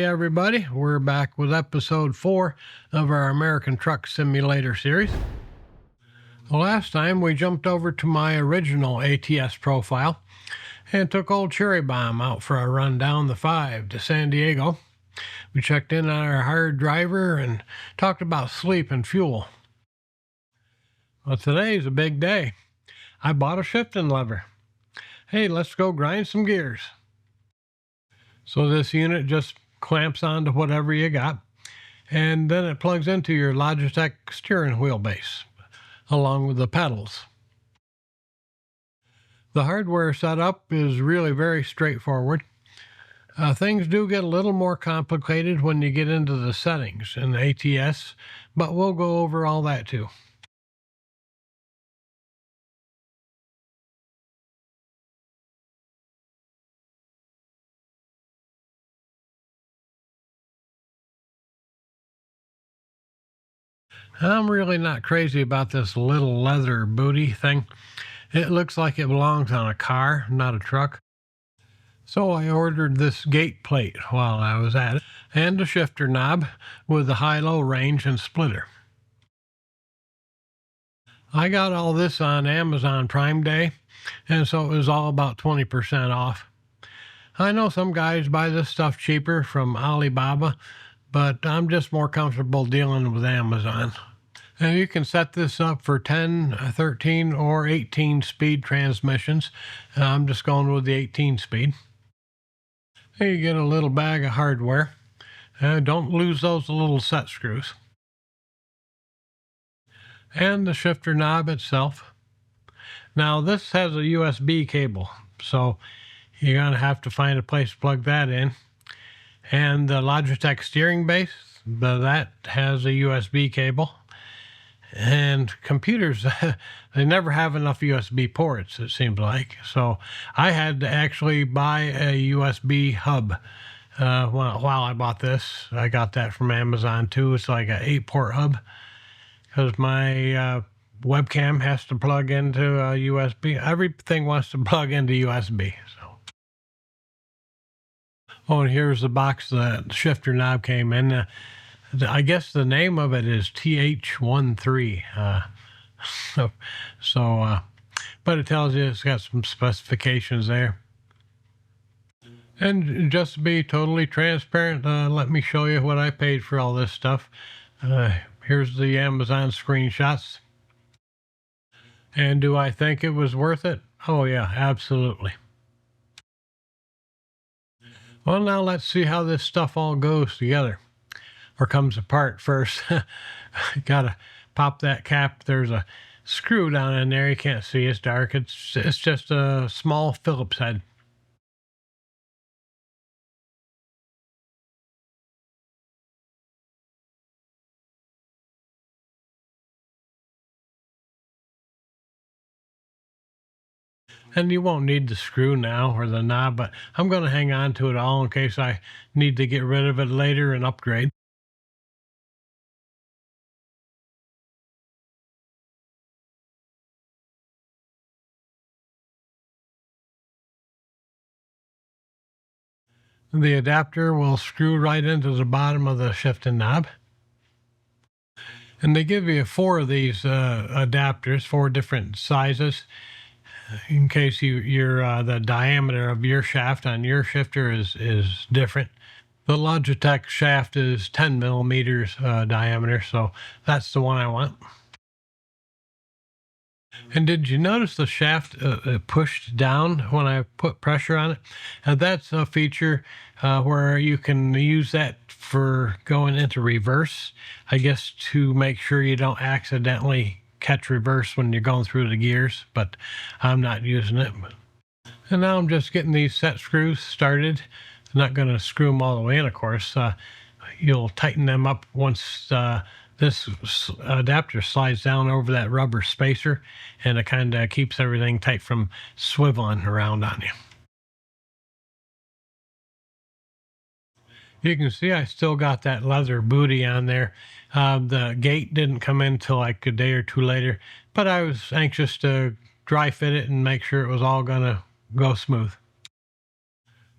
Hey everybody, we're back with episode 4 of our American Truck Simulator series. The last time we jumped over to my original ATS profile and took old Cherry Bomb out for a run down the 5 to San Diego. We checked in on our hired driver and talked about sleep and fuel. Well, today's a big day. I bought a shifting lever. Hey, let's go grind some gears. So this unit just clamps onto whatever you got, and then it plugs into your Logitech steering wheel base, along with the pedals. The hardware setup is really very straightforward. Things do get a little more complicated when you get into the settings in the ATS, but we'll go over all that too. I'm really not crazy about this little leather booty thing. It looks like it belongs on a car, not a truck. So I ordered this gate plate while I was at it, and a shifter knob with the high-low range and splitter. I got all this on Amazon Prime Day, and so it was all about 20% off. I know some guys buy this stuff cheaper from Alibaba, but I'm just more comfortable dealing with Amazon. And you can set this up for 10, 13, or 18 speed transmissions. I'm just going with the 18 speed. And you get a little bag of hardware. Don't lose those little set screws. And the shifter knob itself. Now this has a USB cable, so you're going to have to find a place to plug that in. And the Logitech steering base, that has a USB cable. And computers, they never have enough USB ports, it seems like. So I had to actually buy a USB hub. While I bought this, I got that from Amazon too. It's like an 8-port hub, because my webcam has to plug into USB. Everything wants to plug into USB. So. Oh, and here's the box the shifter knob came in. I guess the name of it is TH13. But it tells you it's got some specifications there. And just to be totally transparent, let me show you what I paid for all this stuff. Here's the Amazon screenshots. And do I think it was worth it? Oh yeah, absolutely. Well, now let's see how this stuff all goes together. Or comes apart first. Gotta pop that cap. There's a screw down in there. You can't see, it's dark. It's just a small Phillips head. And you won't need the screw now or the knob, but I'm going to hang on to it all in case I need to get rid of it later and upgrade. The adapter will screw right into the bottom of the shifting knob. And they give you 4 of these adapters, 4 different sizes, in case the diameter of your shaft on your shifter is different. The Logitech shaft is 10 millimeters diameter, so that's the one I want. And did you notice the shaft pushed down when I put pressure on it? That's a feature where you can use that for going into reverse, I guess, to make sure you don't accidentally catch reverse when you're going through the gears, but I'm not using it. And now I'm just getting these set screws started. I'm not going to screw them all the way in, of course. You'll tighten them up once this adapter slides down over that rubber spacer, and it kind of keeps everything tight from swiveling around on you. You can see I still got that leather booty on there. The gate didn't come in till like a day or 2 later, but I was anxious to dry fit it and make sure it was all gonna go smooth.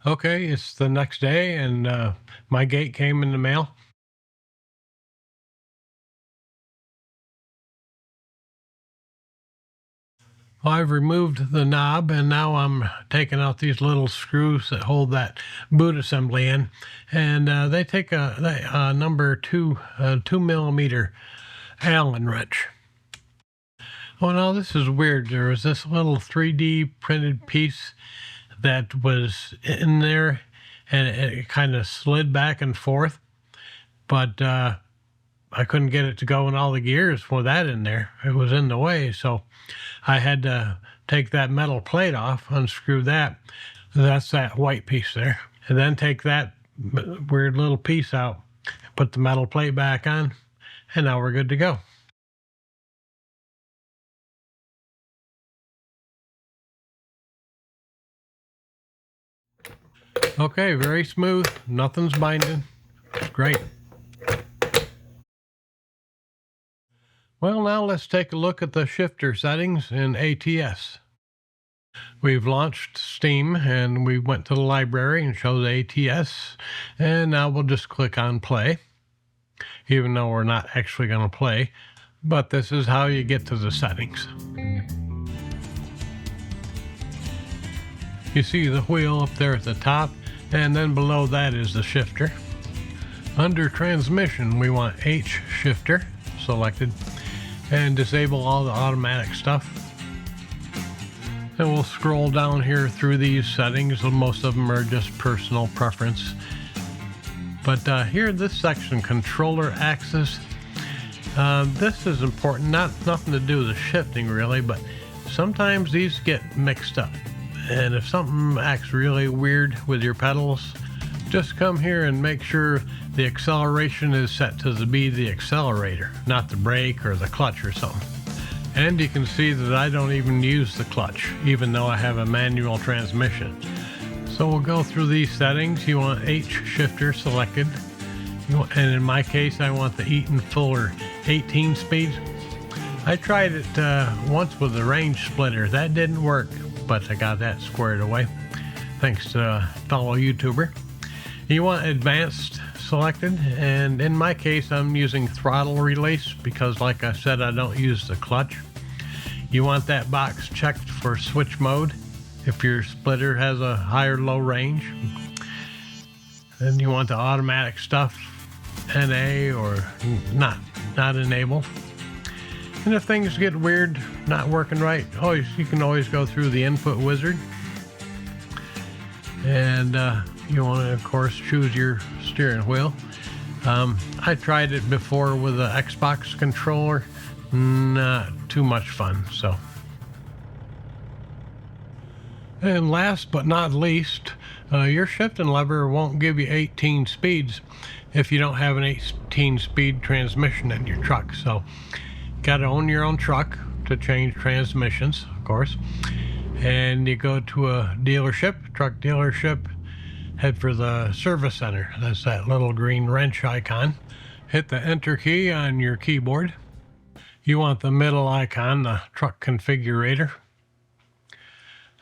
Okay, it's the next day, and my gate came in the mail. Well, I've removed the knob, and now I'm taking out these little screws that hold that boot assembly in, and they take a number 2 millimeter Allen wrench. Well, now this is weird. There was this little 3D printed piece that was in there, and it kind of slid back and forth, but I couldn't get it to go in all the gears for that in there. It was in the way, so I had to take that metal plate off, unscrew that. That's that white piece there. And then take that weird little piece out, put the metal plate back on, and now we're good to go. Okay, very smooth. Nothing's binding. Great. Well, now let's take a look at the shifter settings in ATS. We've launched Steam and we went to the library and chose ATS, and now we'll just click on play, even though we're not actually going to play, but this is how you get to the settings. You see the wheel up there at the top, and then below that is the shifter. Under transmission, we want H shifter selected and disable all the automatic stuff. And we'll scroll down here through these settings. Most of them are just personal preference. But here, this section, controller axis, this is important. Nothing to do with the shifting really, but sometimes these get mixed up. And if something acts really weird with your pedals, just come here and make sure the acceleration is set to be the accelerator, not the brake or the clutch or something. And you can see that I don't even use the clutch, even though I have a manual transmission. So we'll go through these settings. You want H shifter selected. And in my case, I want the Eaton Fuller 18 speed. I tried it once with the range splitter. That didn't work, but I got that squared away, thanks to a fellow YouTuber. You want advanced selected, and in my case I'm using throttle release because, like I said, I don't use the clutch. You want that box checked for switch mode if your splitter has a high or low range. Then you want the automatic stuff NA or not enabled. And if things get weird, not working right, you can always go through the input wizard. And you want to, of course, choose your steering wheel. I tried it before with an Xbox controller. Not too much fun, so. And last but not least, your shifting lever won't give you 18 speeds if you don't have an 18-speed transmission in your truck. So got to own your own truck to change transmissions, of course. And you go to a dealership, truck dealership, head for the service center. That's that little green wrench icon. Hit the enter key on your keyboard. You want the middle icon, the truck configurator.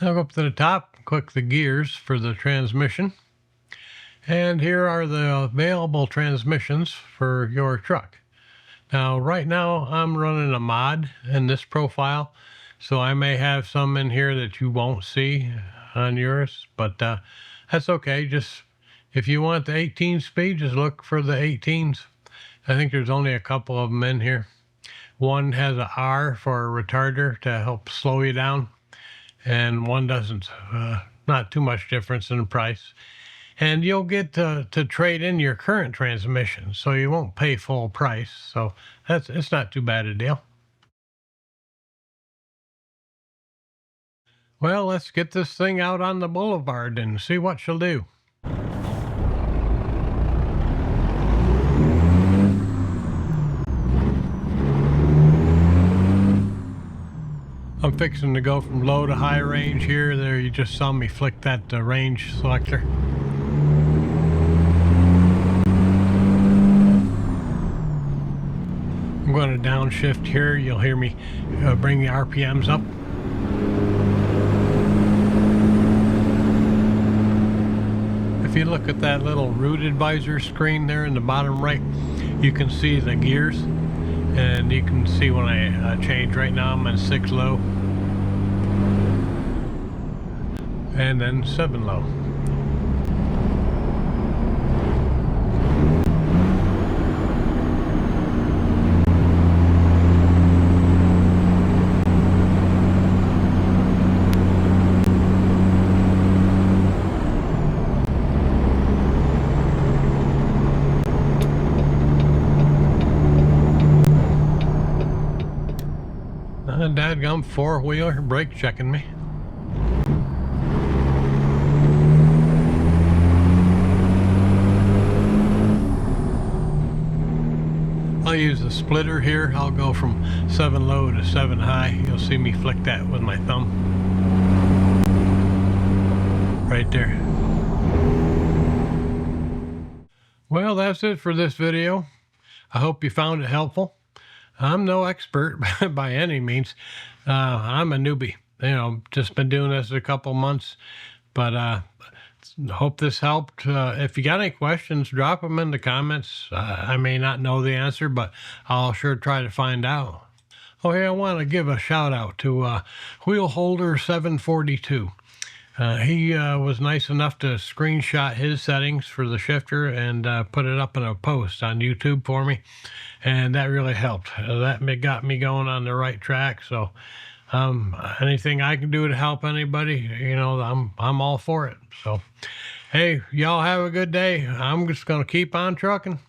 Now go up to the top, click the gears for the transmission. And here are the available transmissions for your truck. Now, right now, I'm running a mod in this profile, so I may have some in here that you won't see on yours, but that's okay. Just if you want the 18 speed, just look for the 18s. I think there's only a couple of them in here. One has a R for a retarder to help slow you down, and one doesn't. Not too much difference in the price. And you'll get to trade in your current transmission, so you won't pay full price. So it's not too bad a deal. Well, let's get this thing out on the boulevard and see what she'll do. I'm fixing to go from low to high range here. There, you just saw me flick that range selector. I'm going to downshift here. You'll hear me bring the RPMs up. If you look at that little route advisor screen there in the bottom right, you can see the gears, and you can see when I change. Right now I'm on 6 low and then 7 low. Dadgum four-wheeler brake checking me. I'll use the splitter here. I'll go from 7 low to 7 high. You'll see me flick that with my thumb. Right there. Well, that's it for this video. I hope you found it helpful. I'm no expert by any means. I'm a newbie. Just been doing this a couple months, but hope this helped. If you got any questions, drop them in the comments. I may not know the answer, but I'll sure try to find out. Oh, hey, I want to give a shout out to Wheel Holder 742. He was nice enough to screenshot his settings for the shifter and put it up in a post on YouTube for me, and that really helped. That got me going on the right track. So anything I can do to help anybody, I'm all for it. So hey, y'all have a good day. I'm just gonna keep on trucking.